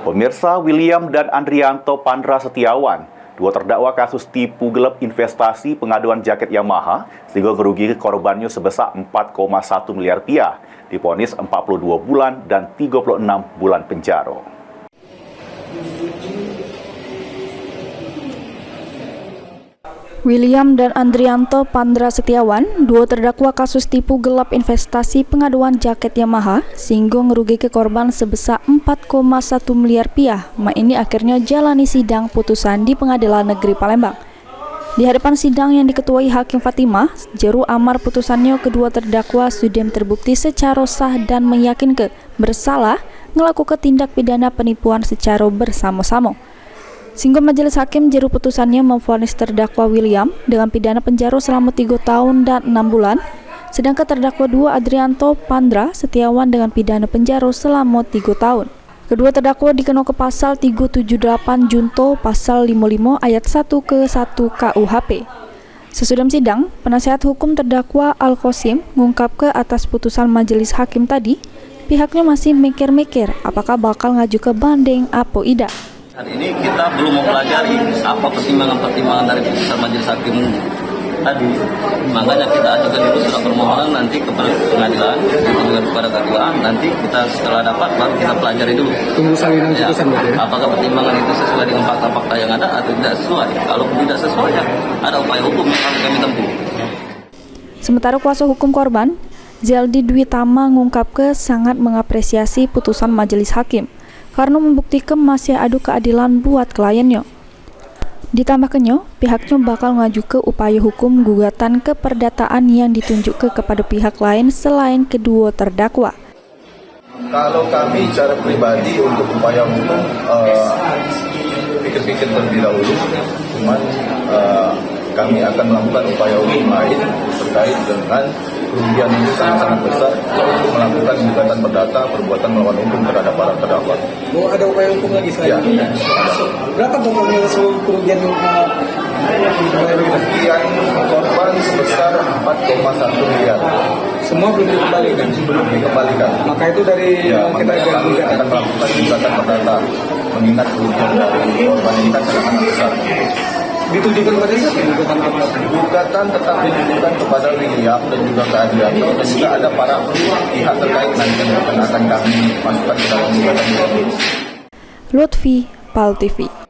Pemirsa, William dan Andrianto Pandra Setiawan, dua terdakwa kasus tipu gelap investasi pengaduan jaket Yamaha sehingga kerugian korbannya sebesar 4,1 miliar rupiah, divonis 42 bulan dan 36 bulan penjara. William dan Andrianto Pandra Setiawan, dua terdakwa kasus tipu gelap investasi pengaduan jaket Yamaha, sehingga merugi ke korban sebesar 4,1 miliar rupiah. Ini akhirnya jalani sidang putusan di Pengadilan Negeri Palembang. Di hadapan sidang yang diketuai Hakim Fatimah, jeru amar putusannya kedua terdakwa sudah terbukti secara sah dan meyakinkan bersalah melakukan tindak pidana penipuan secara bersama-sama. Sehingga majelis hakim jeru putusannya memvonis terdakwa William dengan pidana penjara selama 3 tahun dan 6 bulan, sedangkan terdakwa 2 Andrianto Pandra Setiawan dengan pidana penjara selama 3 tahun. Kedua terdakwa dikenakan ke pasal 378 junto pasal 55 ayat 1 ke 1 KUHP. Sesudah sidang, penasihat hukum terdakwa Al-Qasim mengungkap ke atas putusan majelis hakim tadi, pihaknya masih mikir-mikir apakah bakal ngaju ke banding atau tidak. Saat ini kita belum mempelajari apa pertimbangan dari putusan majelis hakim tadi. Makanya kita ajukan dulu surat permohonan nanti ke pengadilan, dengan kepada ketua. Nanti kita setelah dapat baru kita pelajari dulu. Tunggu salinan putusan ya? Apakah pertimbangan itu sesuai dengan fakta-fakta yang ada atau tidak sesuai? Kalau tidak sesuai, ya ada upaya hukum yang harus kami tempuh. Sementara kuasa hukum korban, Zeldi Dwi Tama mengungkapkan sangat mengapresiasi putusan majelis hakim karena membuktikan masih ada keadilan buat kliennya. Ditambahkannya, pihaknya bakal ngaju ke upaya hukum gugatan keperdataan yang ditunjuk kepada pihak lain selain kedua terdakwa. Kalau kami secara pribadi untuk upaya hukum pikir-pikir terlebih dahulu, cuman kami akan melakukan upaya hukum lain terkait dengan kerugian yang sangat-sangat besar untuk melakukan gugatan perdata perbuatan melawan hukum terhadap para terdakwa. Mau ada upaya hukum lagi selain ini? Berapa totalnya seluruh kerugian korban sebesar 4,1 miliar. Semua belum dikembalikan? Belum dikembalikan. Maka itu dari makanya kami akan melakukan gugatan perdata mengingat kerugian dari korban ini kan sangat besar. Ditujukan pada siapa? Gugatan tetap ditujukan kepada William dan juga ke Andrianto dan juga ada para pihak terkait nanti yang akan kami masukkan ke dalam gugatan ini. Lutfi, PAL TV.